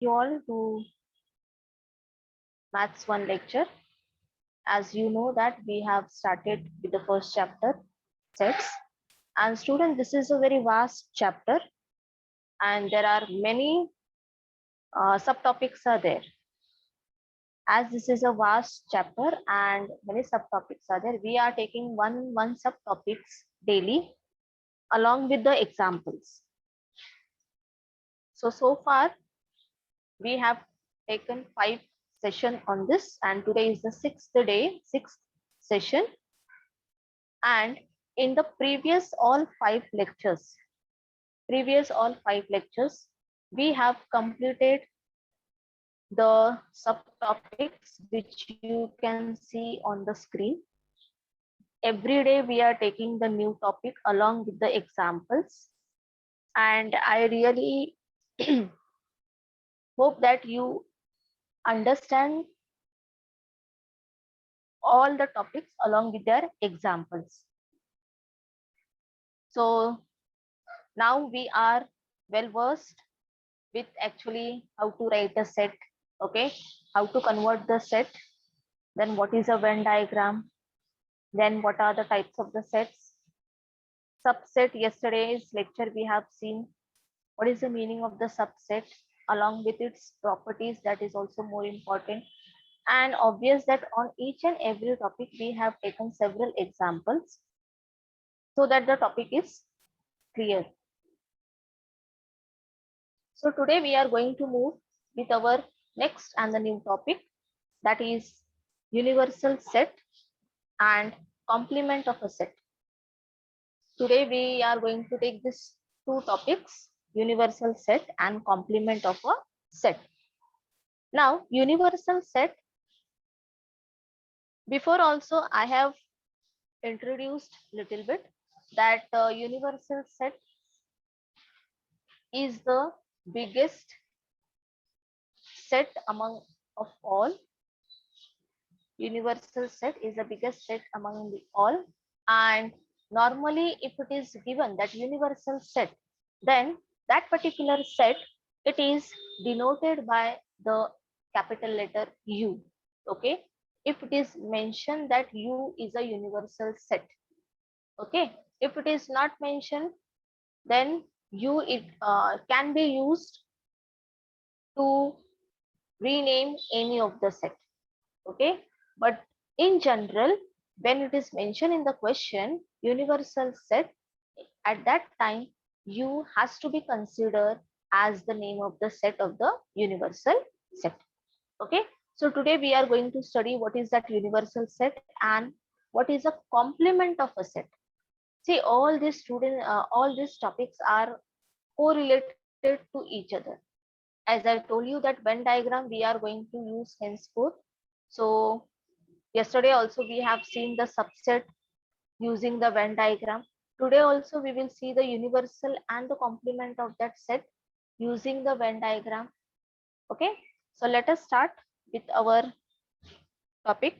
you all to Maths 1 lecture. As you know that we have started with the first chapter, sets. And student, this is a very vast chapter and there are many subtopics are there. As this is a vast chapter and many subtopics are there, we are taking one subtopics daily along with the examples. So far we have taken 5 sessions on this and today is the sixth session. And in the previous all 5 lectures, we have completed the subtopics which you can see on the screen. Every day we are taking the new topic along with the examples, and I really hope that you understand all the topics along with their examples. So now we are well versed with actually how to write a set, okay, how to convert the set, then what is a Venn diagram, then what are the types of the sets, subset. Yesterday's lecture we have seen what is the meaning of the subset along with its properties, that is also more important. And obvious that on each and every topic we have taken several examples so that the topic is clear. So today we are going to move with our next and the new topic, that is universal set and complement of a set. Today we are going to take these two topics, universal set and complement of a set. Now universal set, before also I have introduced little bit that universal set is the biggest set among of all. Universal set is the biggest set among the all, and normally if it is given that universal set, then that particular set, it is denoted by the capital letter U. Okay, if it is mentioned that U is a universal set. Okay, if it is not mentioned, then U it can be used to rename any of the set. Okay, but in general, when it is mentioned in the question universal set, at that time U has to be considered as the name of the set of the universal set. Okay, so today we are going to study what is that universal set and what is a complement of a set. See, all these all these topics are correlated to each other. As I told you that Venn diagram we are going to use henceforth. So yesterday also we have seen the subset using the Venn diagram. Today also we will see the universal and the complement of that set using the Venn diagram. Okay, so let us start with our topic,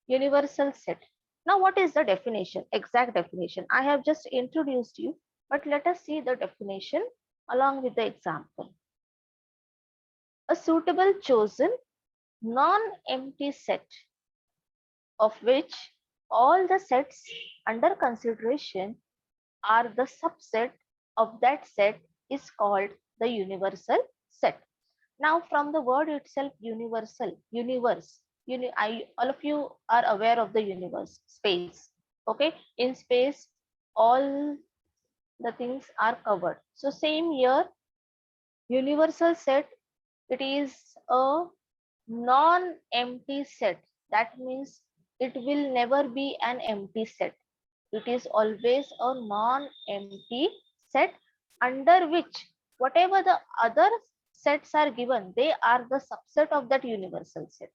universal set. Now what is the definition, exact definition? I have just introduced you, but let us see the definition along with the example. A suitable chosen non-empty set of which all the sets under consideration are the subset of that set is called the universal set. Now from the word itself, universal, universe, all of you are aware of the universe, space. Okay, in space all the things are covered. So same here, universal set, it is a non-empty set. That means it will never be an empty set. It is always a non-empty set under which whatever the other sets are given, they are the subset of that universal set.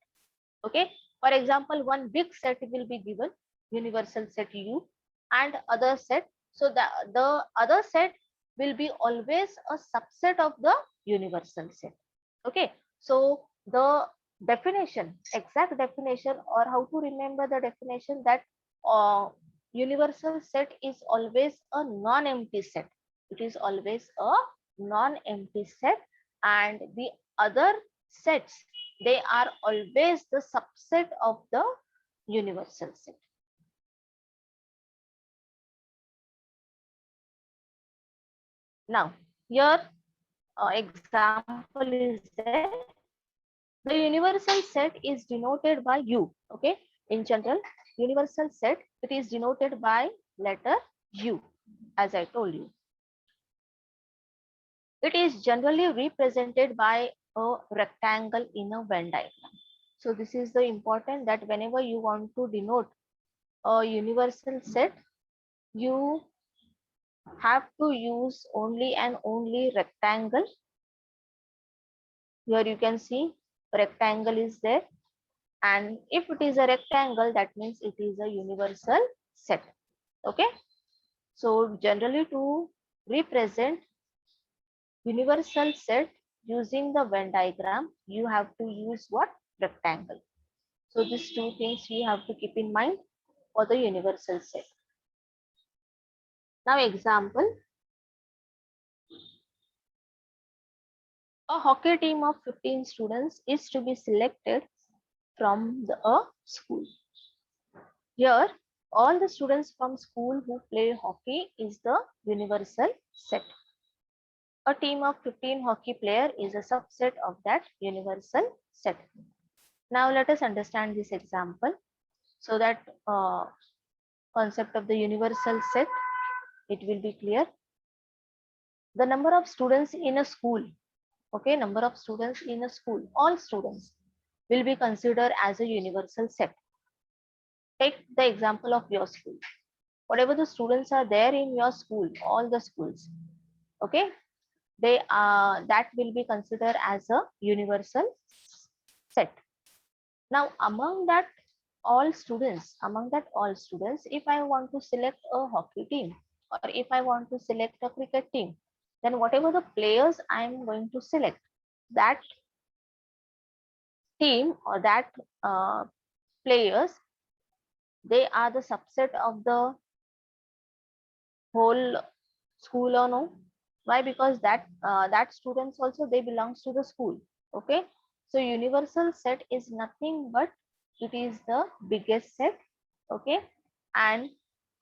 Okay, for example, one big set will be given, universal set U, and other set. So the other set will be always a subset of the universal set. Okay, so the definition, exact definition, or how to remember the definition, that universal set is always a non-empty set. It is always a non-empty set and the other sets, they are always the subset of the universal set. Now, here example is there. The universal set is denoted by U. Okay, in general, universal set, it is denoted by letter U, as I told you. It is generally represented by a rectangle in a Venn diagram. So this is the important, that whenever you want to denote a universal set, you have to use only and only rectangle. Here you can see rectangle is there, and if it is a rectangle, that means it is a universal set. Okay, so generally to represent universal set using the Venn diagram, you have to use what? Rectangle. So these two things we have to keep in mind for the universal set. Now example, a hockey team of 15 students is to be selected from a school. Here, all the students from school who play hockey is the universal set. A team of 15 hockey player is a subset of that universal set. Now let us understand this example so that concept of the universal set, it will be clear. The number of students in a school, okay, number of students in a school, all students will be considered as a universal set. Take the example of your school. Whatever the students are there in your school, all the schools, okay, they are, that will be considered as a universal set. Now among that all students, if I want to select a hockey team, or if I want to select a cricket team, then whatever the players I am going to select, that team or that players, they are the subset of the whole school or no? Why? Because that that students also, they belongs to the school. Okay, so universal set is nothing but it is the biggest set. Okay, and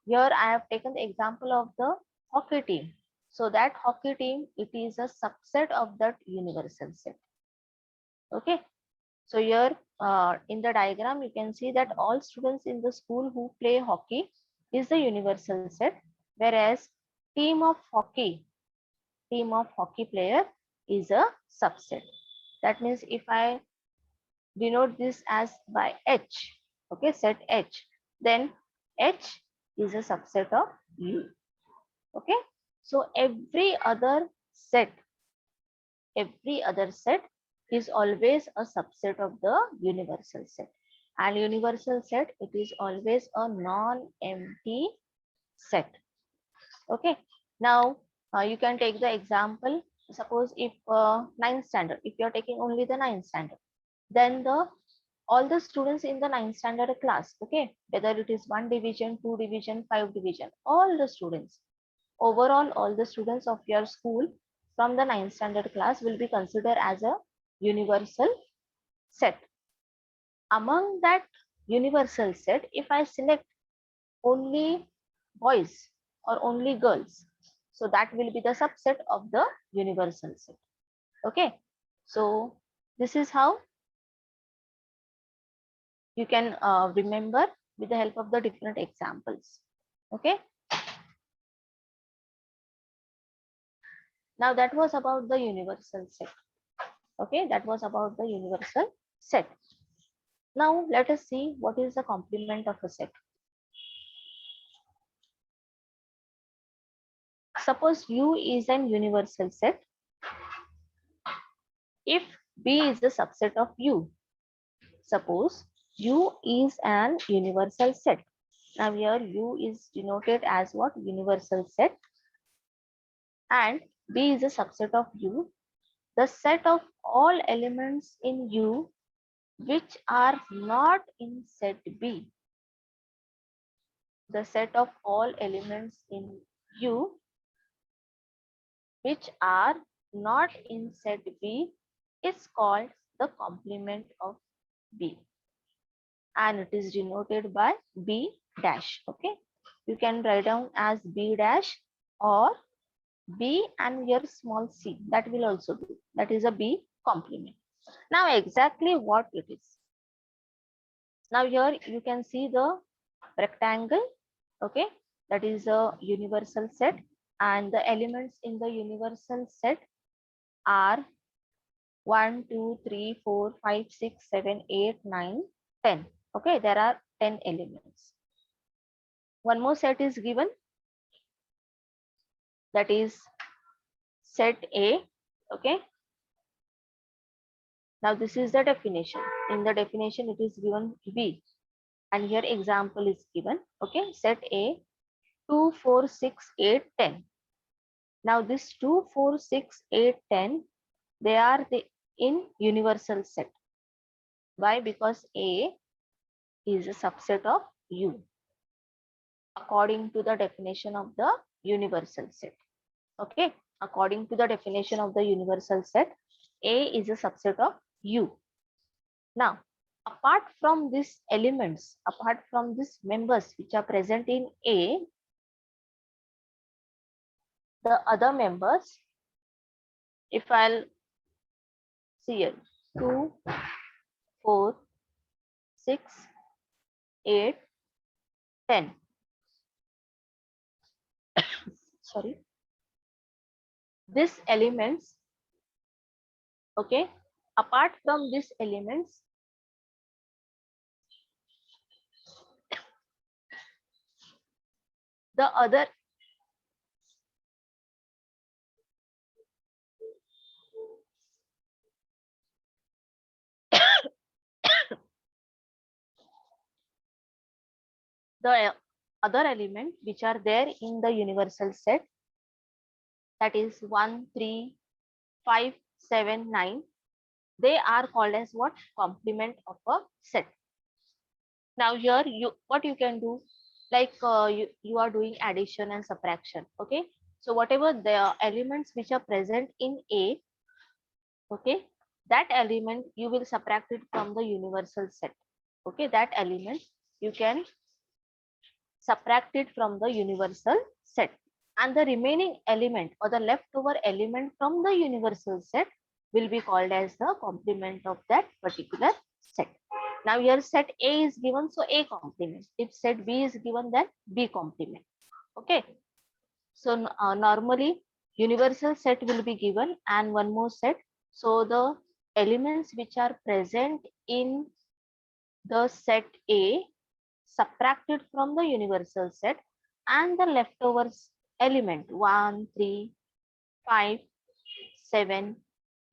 here I have taken the example of the hockey team. So that hockey team, it is a subset of that universal set. Okay, so here in the diagram you can see that all students in the school who play hockey is the universal set, whereas team of hockey player is a subset. That means if I denote this as by H, okay, set H, then H is a subset of U. Okay, so every other set is always a subset of the universal set, and universal set, it is always a non-empty set. Okay, now you can take the example. Suppose if ninth standard, if you are taking only the ninth standard, then the all the students in the ninth standard class, okay, whether it is 1 division, 2 division, 5 division, all the students, overall all the students of your school from the ninth standard class will be considered as a universal set. Among that universal set, if I select only boys or only girls, so that will be the subset of the universal set. Okay, so this is how you can remember with the help of the different examples. Okay, now that was about the universal set. Okay, that was about the universal set. Now let us see what is the complement of a set. Suppose U is an universal set if B is the subset of U. Suppose U is an universal set. Now here U is denoted as what? Universal set, and B is a subset of U. The set of all elements in U which are not in set B. The set of all elements in U which are not in set B is called the complement of B, and it is denoted by B dash. Okay, you can write down as B dash or B and your small c, that will also do. That is a B complement. Now exactly what it is. Now here you can see the rectangle. Okay, that is a universal set, and the elements in the universal set are 1, 2, 3, 4, 5, 6, 7, 8, 9, 10. Okay, there are 10 elements. One more set is given, that is set A. Okay, now this is the definition. In the definition it is given B, and here example is given. Okay, set A 2, 4, 6, 8, 10. Now this 2, 4, 6, 8, 10, they are in universal set. Why? Because A is a subset of U according to the definition of the universal set. Okay, according to the definition of the universal set, A is a subset of U. Now, apart from these elements, apart from these members which are present in A, the other members, if I'll see here, 2, 4, 6, 8, 10. Sorry. These elements, okay, apart from these elements, the other the other element which are there in the universal set, that is 1, 3, 5, 7, 9, they are called as what? Complement of a set. Now here what you can do, like you are doing addition and subtraction. Okay, so whatever the elements which are present in A, okay, that element you will subtract it from the universal set. Okay, that element you can subtract it from the universal set, and the remaining element or the leftover element from the universal set will be called as the complement of that particular set. Now here set A is given, so A complement. If set B is given, then B complement. Okay, so normally universal set will be given and one more set. So the elements which are present in the set A subtracted from the universal set, and the leftovers element 1, 3, 5, 7,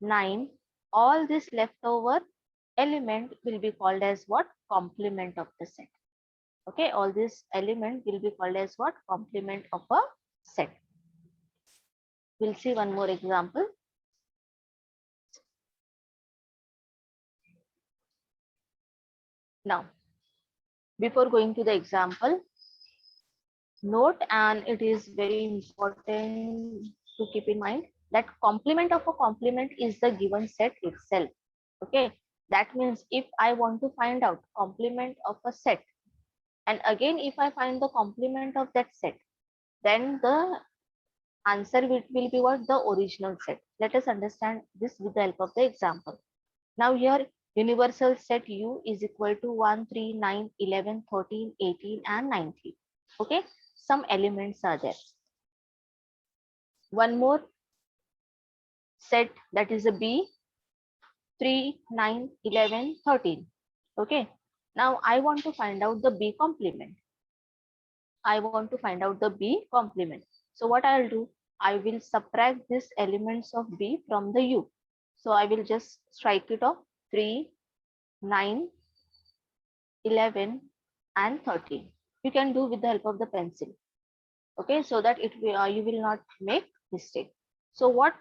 9, all this leftover element will be called as what? Complement of the set. Okay, all this element will be called as what? Complement of a set. We'll see one more example. Now, before going to the example, note, and it is very important to keep in mind, that complement of a complement is the given set itself. Okay, that means if I want to find out complement of a set, and again if I find the complement of that set, then the answer will be what? The original set. Let us understand this with the help of the example. Now here universal set U is equal to 1, 3, 9, 11, 13, 18 and 19. Okay, some elements are there. One more set, that is a B, 3, 9, 11, 13. Okay, now I want to find out the B complement. I want to find out the B complement. So what I'll do, I will subtract these elements of B from the U. So I will just strike it off, 3, 9, 11 and 13. You can do with the help of the pencil. Okay, so that it will, you will not make mistake. So what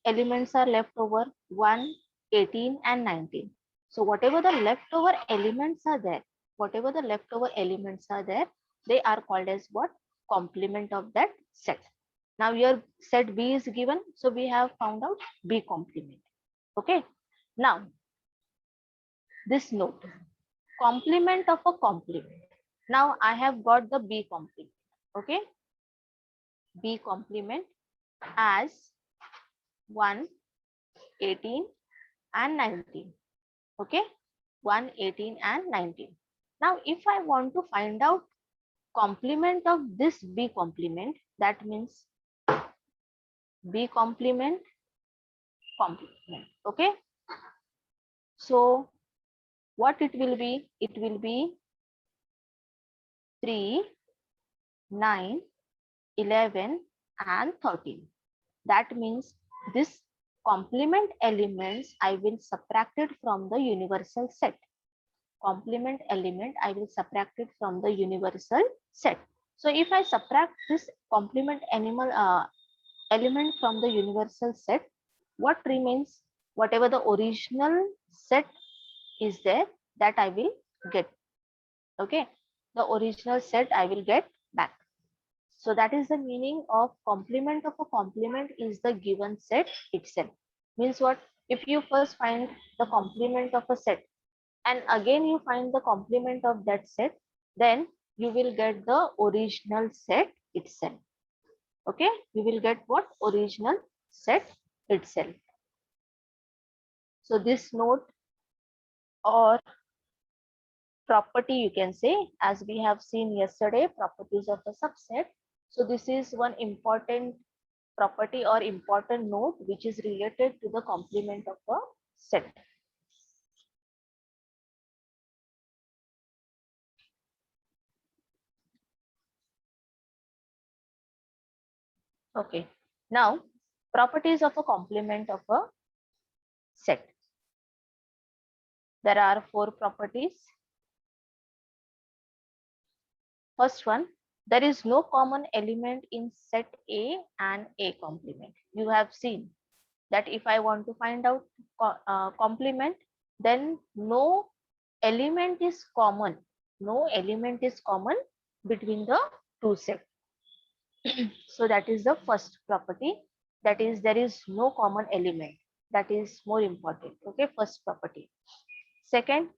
elements are left over? 1, 18 and 19. So whatever the leftover elements are there, whatever the leftover elements are there, they are called as what? Complement of that set. Now your set B is given, so we have found out B complement. Okay. Now this note, complement of a complement. Now I have got the B complement. Okay. B complement as 1, 18 and 19. Okay. 1, 18 and 19. Now if I want to find out complement of this B complement, that means B complement, complement. Okay. So what it will be? It will be 3, 9, 11 and 13. That means this complement elements I will subtract it from the universal set. Complement element I will subtract it from the universal set. So if I subtract this complement element from the universal set, what remains? Whatever the original set is there, that I will get. Okay, the original set I will get back. So that is the meaning of complement of a complement is the given set itself. Means what? If you first find the complement of a set and again you find the complement of that set, then you will get the original set itself. Okay, you will get what? Original set itself. So this note or property, you can say, as we have seen yesterday, properties of a subset. So this is one important property or important note which is related to the complement of a set. Okay, now properties of a complement of a set. There are 4 properties. First one, there is no common element in set A and A complement. You have seen that if I want to find out complement, then no element is common. No element is common between the two sets. So that is the first property. That is, there is no common element. That is more important. Okay, first property. Second,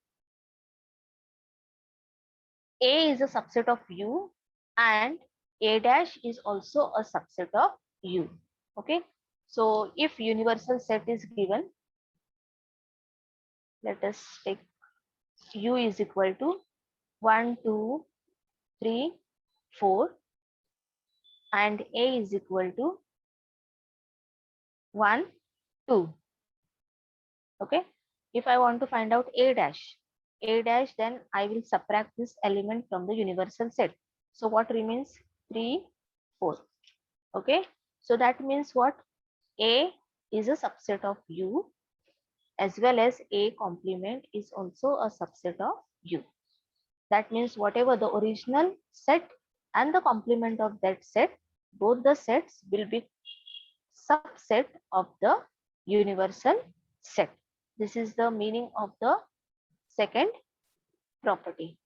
A is a subset of U and A dash is also a subset of U. Okay, so if universal set is given, let us take U is equal to 1, 2, 3, 4 and A is equal to 1, 2. Okay, if I want to find out A dash, then I will subtract this element from the universal set. So what remains? 3, 4. Okay, so that means what? A is a subset of U as well as A complement is also a subset of U. That means whatever the original set and the complement of that set, both the sets will be subset of the universal set. This is the meaning of the second property.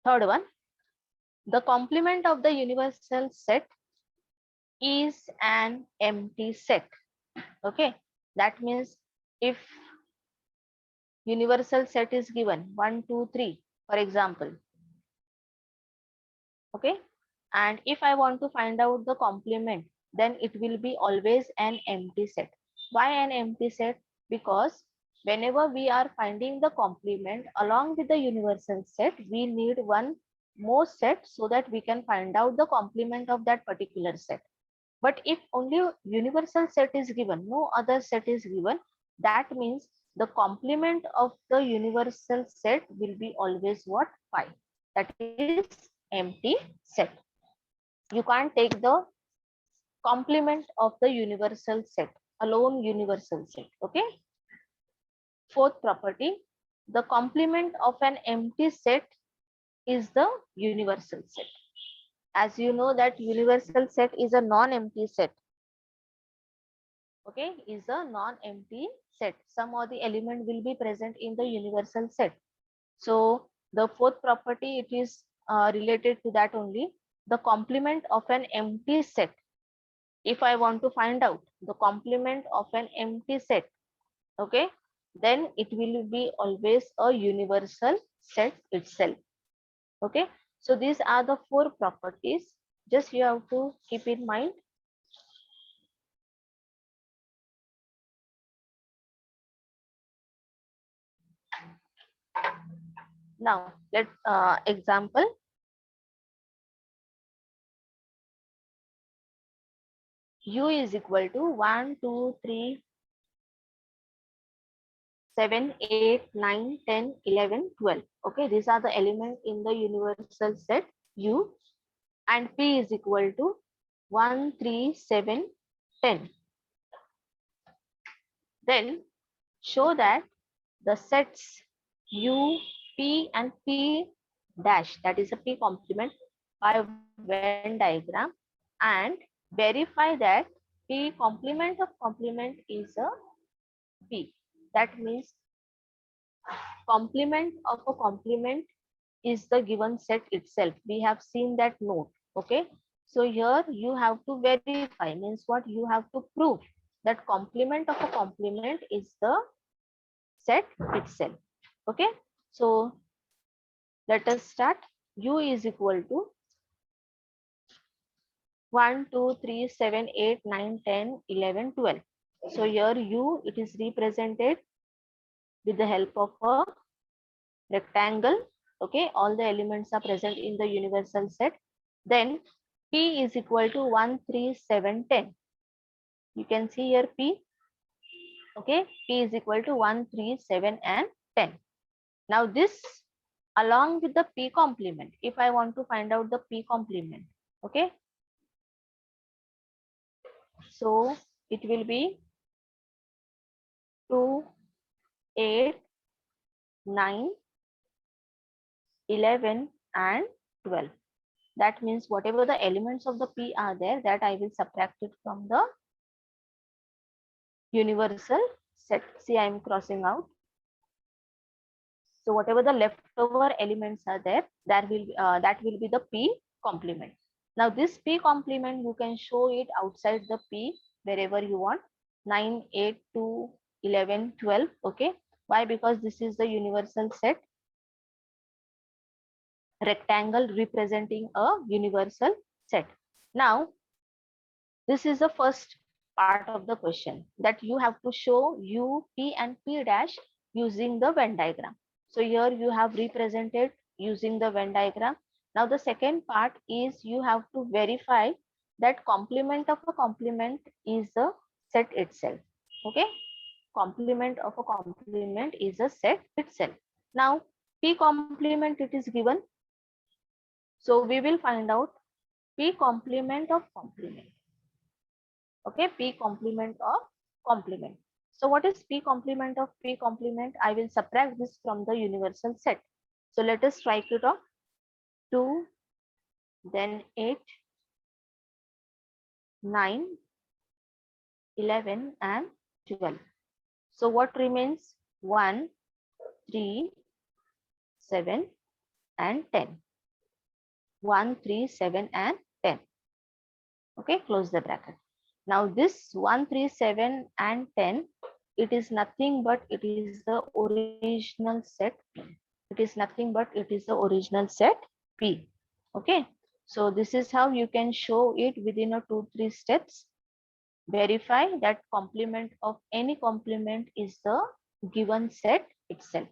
Third one, the complement of the universal set is an empty set. Okay, that means if universal set is given 1, 2, 3, for example. Okay, and if I want to find out the complement, then it will be always an empty set. Why an empty set? Because whenever we are finding the complement along with the universal set, we need one more set so that we can find out the complement of that particular set. But if only universal set is given, no other set is given, that means the complement of the universal set will be always what? 5. That is empty set. You can't take the complement of the universal set, alone universal set. Okay. Fourth property, the complement of an empty set is the universal set. As you know that universal set is a non-empty set. Okay, is a non-empty set. Some of the element will be present in the universal set. So the fourth property, it is related to that only. the complement of an empty set. If I want to find out the complement of an empty set, okay, then it will be always a universal set itself. Okay, so these are the four properties. Just you have to keep in mind. Now, let example. U is equal to 1, 2, 3, 7, 8, 9, 10, 11, 12. Okay, these are the elements in the universal set U, and P is equal to 1, 3, 7, 10. Then show that the sets U, P and P dash, that is a P complement, by Venn diagram, and verify that P complement of complement is a P. That means complement of a complement is the given set itself. We have seen that note. Okay, so here you have to verify, means what, you have to prove that complement of a complement is the set itself. Okay, so let us start. U is equal to 1, 2, 3, 7, 8, 9, 10, 11, 12. So here U, it is represented with the help of a rectangle. Okay, all the elements are present in the universal set. Then P is equal to 1, 3, 7, 10. You can see here P. Okay, P is equal to 1, 3, 7 and 10. Now this along with the P complement, if I want to find out the P complement, okay, so it will be 2, 8, 9, 11 and 12. That means whatever the elements of the P are there, that I will subtract it from the universal set. See, I am crossing out. So whatever the leftover elements are there, that will be the P complement. Now this P complement, you can show it outside the P wherever you want. 9, 8, 2, 11, 12. Okay. Why? Because this is the universal set. Rectangle representing a universal set. Now, this is the first part of the question, that you have to show U, P and P dash using the Venn diagram. So here you have represented using the Venn diagram. Now the second part is you have to verify that complement of a complement is a set itself. Okay, complement of a complement is a set itself. Now P complement, it is given. So we will find out P complement of complement. Okay, P complement of complement. So what is P complement of P complement? I will subtract this from the universal set. So let us strike it off. 2, then 8, 9, 11 and 12. So what remains? 1, 3, 7 and 10. 1, 3, 7 and 10. Okay, close the bracket. Now this 1, 3, 7 and 10, it is nothing but it is the original set. It is nothing but it is the original set P. Okay, so this is how you can show it within a 2-3 steps. Verify that complement of any complement is the given set itself.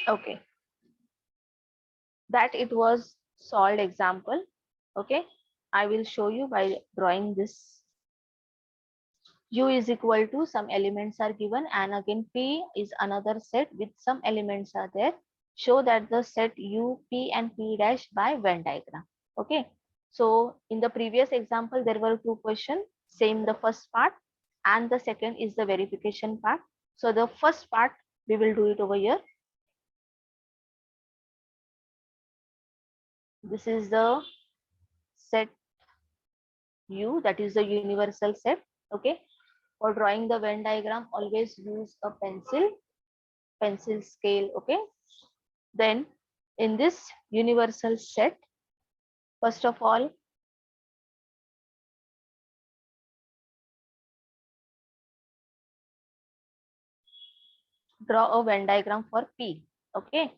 Okay, that it was solved example. Okay, I will show you by drawing this. U is equal to some elements are given, and again P is another set with some elements are there. Show that the set U, P and P dash by Venn diagram. Okay, so in the previous example there were two questions, same the first part and the second is the verification part. So the first part we will do it over here. This is the set U, that is the universal set. Okay. For drawing the Venn diagram, always use a pencil scale. Okay. Then in this universal set, first of all, draw a Venn diagram for P. Okay.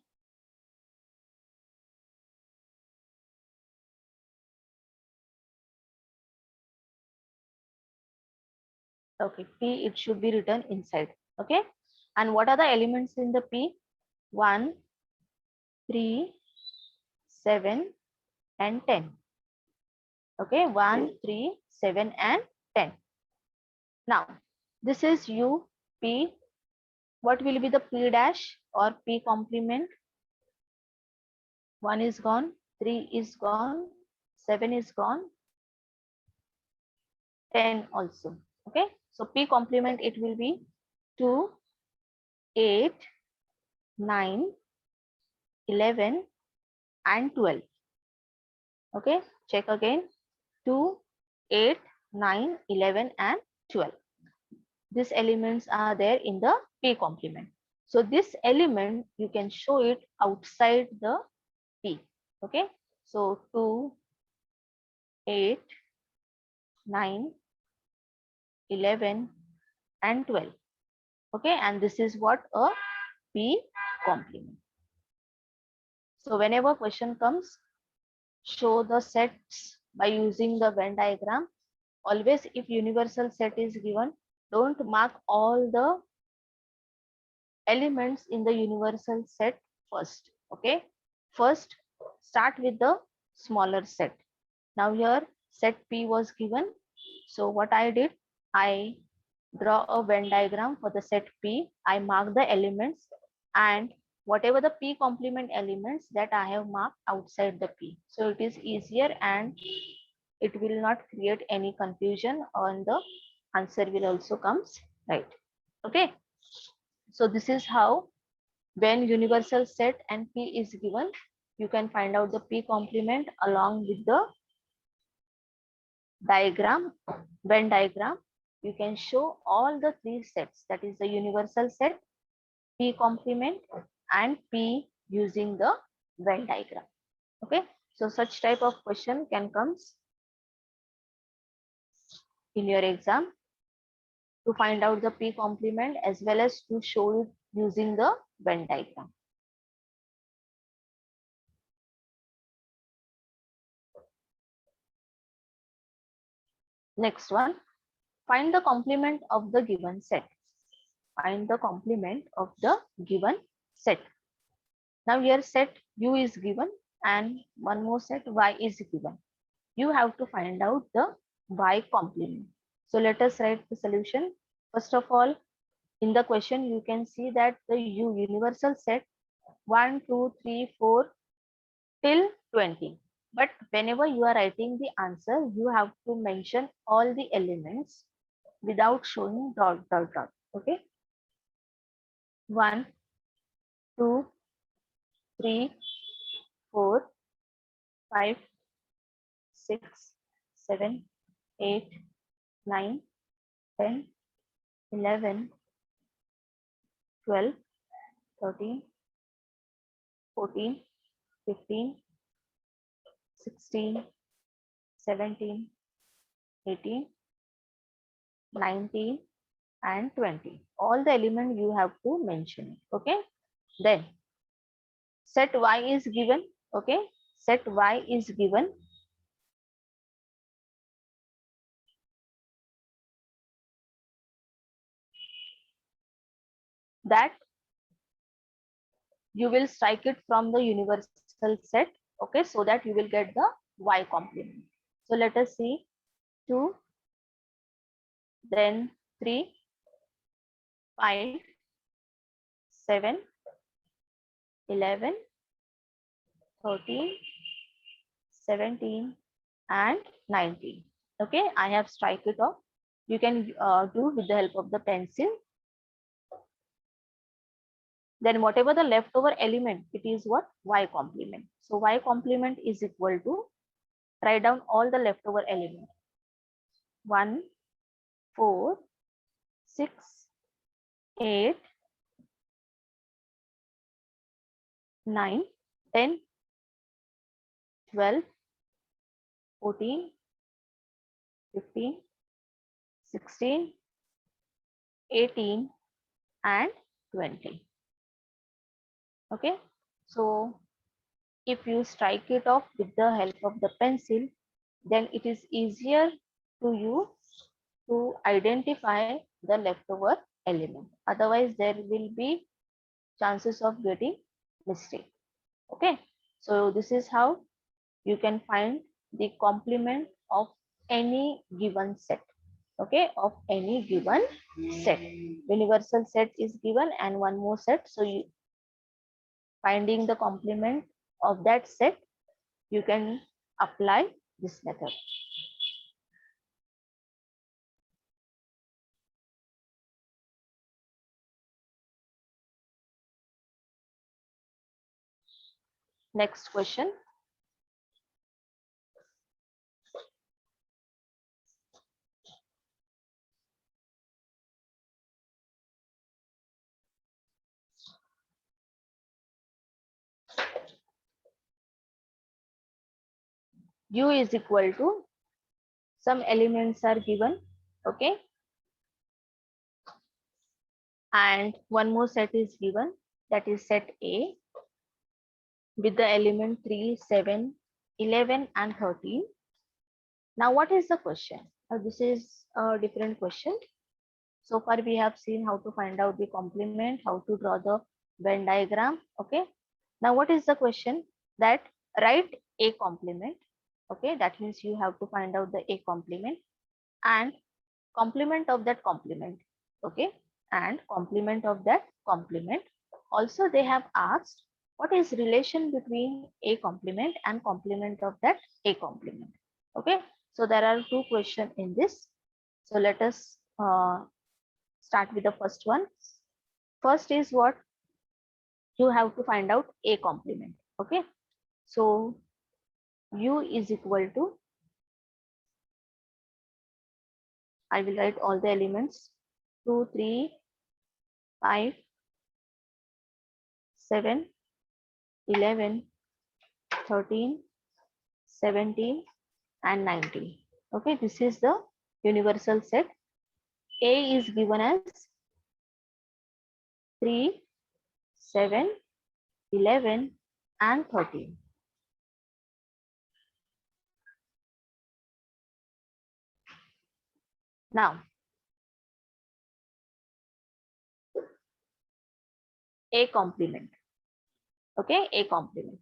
Okay, P, it should be written inside. Okay. And what are the elements in the P? 1, 3, 7, and 10. Okay, 1, 3, 7, and 10. Now, this is U, P. What will be the P dash or P complement? 1 is gone, 3 is gone, 7 is gone, 10 also. Okay, so P complement, it will be 2, 8, 9, 11, and 12. Okay, check again. 2, 8, 9, 11, and 12. These elements are there in the P complement. So this element, you can show it outside the P. Okay, so 2, 8, 9, 11, and 12. Okay, and this is what a P complement. So whenever question comes, show the sets by using the Venn diagram. Always, if universal set is given, don't mark all the elements in the universal set first. Okay, first start with the smaller set. Now here set P was given, so what I did, I draw a Venn diagram for the set P. I mark the elements, and whatever the P complement elements, that I have marked outside the P, so it is easier and it will not create any confusion, and the answer will also comes right. Okay, so this is how, when universal set and P is given, you can find out the P complement along with the diagram, Venn diagram. You can show all the three sets, that is the universal set, P complement, and P using the Venn diagram. Okay, so such type of question can comes in your exam, to find out the P complement as well as to show it using the Venn diagram. Next one, find the complement of the given set. Find the complement of the given set. Now here set U is given and one more set Y is given. You have to find out the Y complement. So let us write the solution. First of all, in the question, you can see that the U universal set 1, 2, 3, 4 till 20. But whenever you are writing the answer, you have to mention all the elements without showing dot, dot, dot. Okay. 1, 2, 3, 4, 5, 6, 7, 8, 9, 10, 11, 12, 13, 14, 15, 16, 17, 18, 19, and 20. All the elements you have to mention. Okay. Then set Y is given. Okay. Set Y is given. That you will strike it from the universal set. Okay. So that you will get the Y complement. So let us see 2, then 3, 5, 7, 11, 13, 17, and 19. Okay, I have strike it off. You can do with the help of the pencil. Then whatever the leftover element, it is what? Y complement. So y complement is equal to, write down all the leftover elements. 1, 4, 6, 8, 9, 10, 12, 14, 15, 16, 18, and 20. Okay. So if you strike it off with the help of the pencil, then it is easier to you to identify the leftover element. Otherwise, there will be chances of getting mistake. Okay. So this is how you can find the complement of any given set. Okay, of any given set. Universal set is given and one more set. So you finding the complement of that set, you can apply this method. Next question. U is equal to, some elements are given, okay, and one more set is given, that is set A, with the element 3, 7, 11, and 13. Now what is the question? This is a different question. So far we have seen how to find out the complement, how to draw the Venn diagram. Okay. Now what is the question? That write A complement. Okay. That means you have to find out the A complement and complement of that complement. Okay. And complement of that complement. Also they have asked what is relation between A complement and complement of that A complement. Okay. So there are two questions in this. So let us start with the first one. First is what? You have to find out A complement. Okay. So U is equal to, I will write all the elements, 2, 3, 5, 7, 11, 13, 17, and 19. Okay. This is the universal set. A is given as 3, 7, 11, and 13. Now, A complement. Okay, A complement.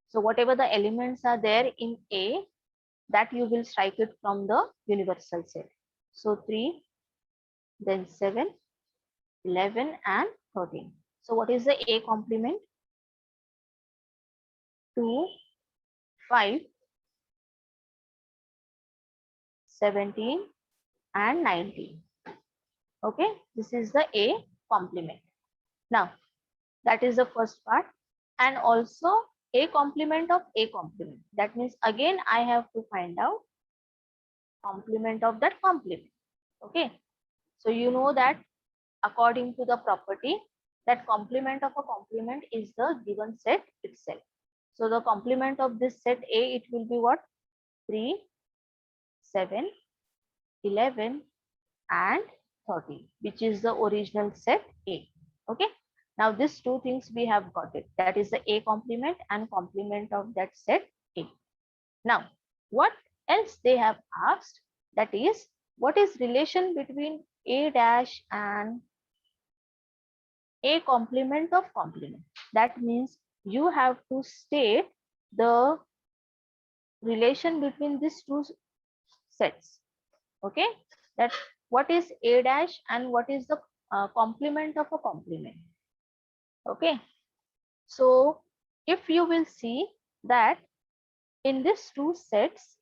So whatever the elements are there in A, that you will strike it from the universal set. So 3, then 7, 11, and 13. So what is the A complement? 2, 5, 17, and 19. Okay, this is the A complement. Now, that is the first part. And also A complement of A complement. That means again I have to find out complement of that complement. Okay, so you know that according to the property, that complement of a complement is the given set itself. So the complement of this set A, it will be what? 3, 7, 11, and 13, which is the original set A. Okay. Now these two things we have got it. That is the A complement and complement of that set A. Now, what else they have asked? That is, what is relation between A dash and A complement of complement? That means you have to state the relation between these two sets. Okay, that what is A dash and what is the complement of a complement. Okay, so if you will see that in these two sets,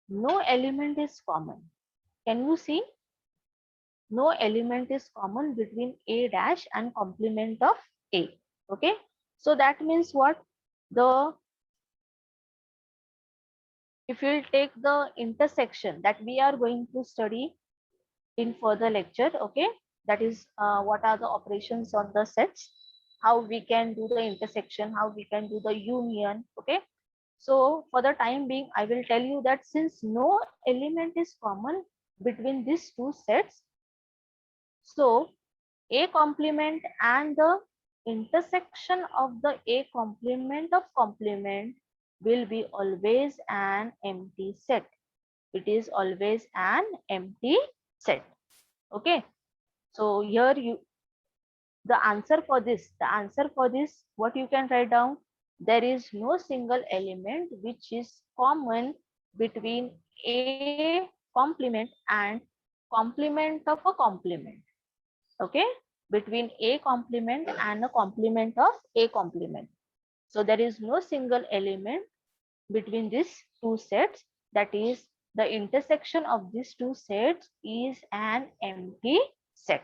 no element is common. Can you see? No element is common between A dash and complement of A. Okay, so that means what? the, if you'll take the intersection that we are going to study in further lecture, okay, that is what are the operations on the sets, how we can do the intersection, how we can do the union, okay. So for the time being, I will tell you that since no element is common between these two sets, so A complement and the intersection of the A complement of complement will be always an empty set. It is always an empty set. Okay. So here the answer for this, what you can write down, there is no single element which is common between A complement and complement of a complement. Okay, between A complement and a complement of A complement. So there is no single element between these two sets, that is the intersection of these two sets is an empty set,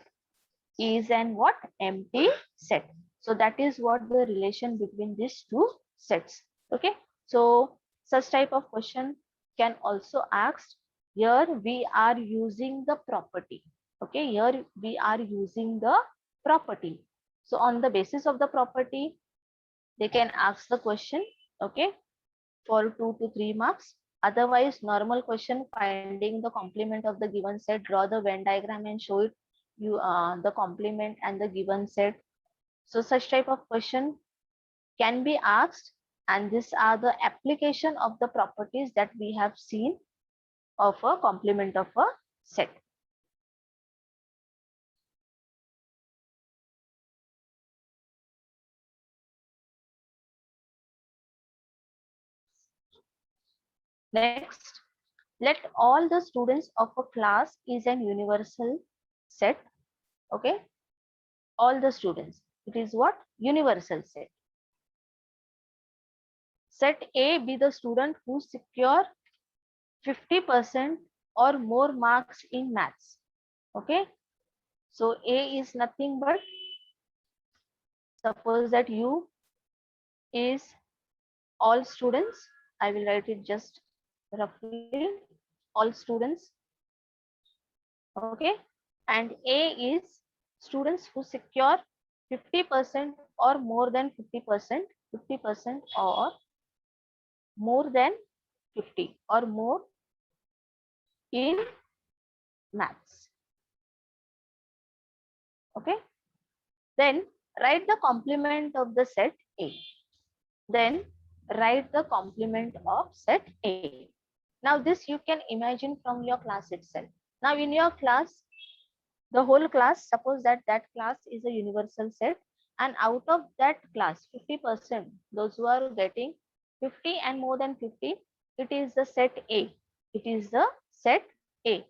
is an what, empty set. So that is what the relation between these two sets. Okay, so such type of question can also asked. Here we are using the property. Okay, here we are using the property. So on the basis of the property, they can ask the question, okay, for 2 to 3 marks. Otherwise, normal question, finding the complement of the given set, draw the Venn diagram and show it you the complement and the given set. So such type of question can be asked, and these are the application of the properties that we have seen of a complement of a set. Next, let all the students of a class is an universal set. Okay, all the students, it is what, universal set. Set A be the student who secure 50% or more marks in maths. Okay, so A is nothing but, suppose that U is all students. I will write it just roughly, all students. Okay, and A is students who secure 50% or more than 50%, 50% or more than 50 or more in maths. Okay, then write the complement of the set A. Then write the complement of set A. Now this you can imagine from your class itself. Now in your class, the whole class, suppose that that class is a universal set, and out of that class 50%, those who are getting 50 and more than 50, it is the set A. It is the set A.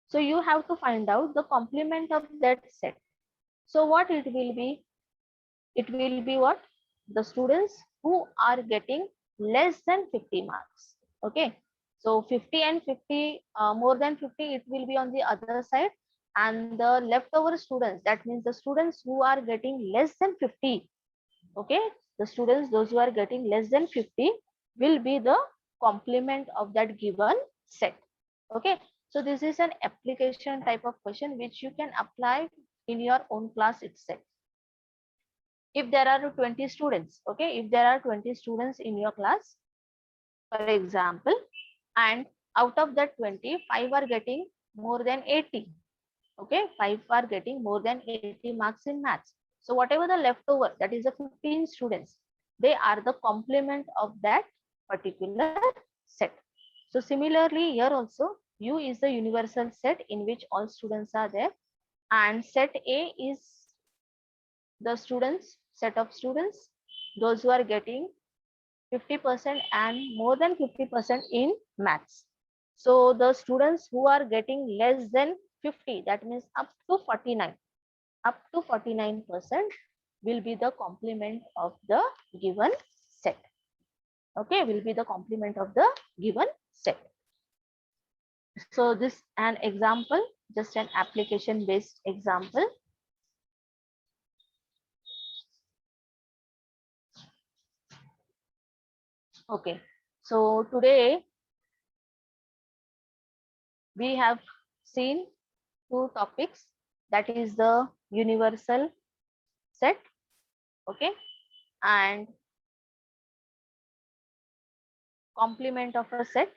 So you have to find out the complement of that set. So what it will be? It will be what? The students who are getting less than 50 marks. Okay. So 50 and 50, more than 50, it will be on the other side. And the leftover students, that means the students who are getting less than 50. Okay. The students, those who are getting less than 50 will be the complement of that given set. Okay. So this is an application type of question which you can apply in your own class itself. If there are 20 students, okay, if there are 20 students in your class, for example, and out of that 20, 5 are getting more than 80. Okay, 5 are getting more than 80 marks in maths. So whatever the leftover, that is the 15 students, they are the complement of that particular set. So similarly, here also, U is the universal set in which all students are there, and set A is the students, set of students, those who are getting 50% and more than 50% in maths. So the students who are getting less than 50, that means up to 49, up to 49% will be the complement of the given set. Okay, will be the complement of the given set. So this an example, just an application based example. Okay, so today we have seen two topics, that is the universal set, okay, and complement of a set.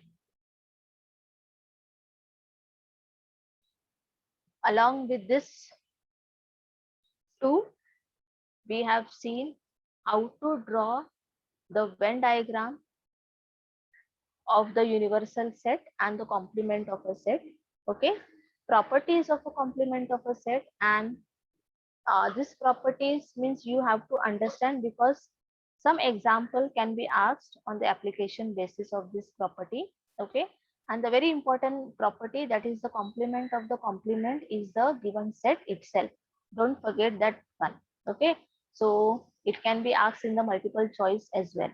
Along with this two, we have seen how to draw the Venn diagram of the universal set and the complement of a set, okay, properties of a complement of a set, and this properties means you have to understand, because some example can be asked on the application basis of this property, okay. And the very important property, that is the complement of the complement, is the given set itself. Don't forget that one, okay. So it can be asked in the multiple choice as well.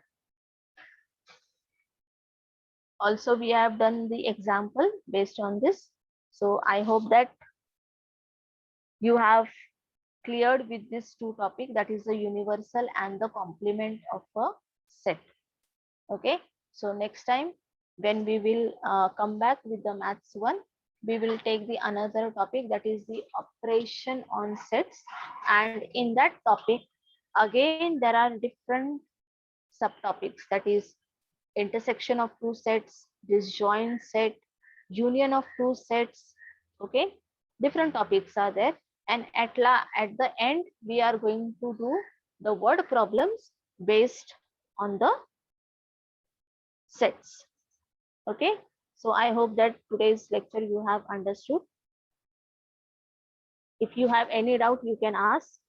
Also, we have done the example based on this. So I hope that you have cleared with these two topics, that is the universal and the complement of a set, okay. So next time when we will come back with the maths one, we will take the another topic, that is the operation on sets. And in that topic again there are different subtopics, that is intersection of two sets, disjoint set, union of two sets, okay. Different topics are there, and at the end we are going to do the word problems based on the sets, okay. So I hope that today's lecture you have understood. If you have any doubt, you can ask.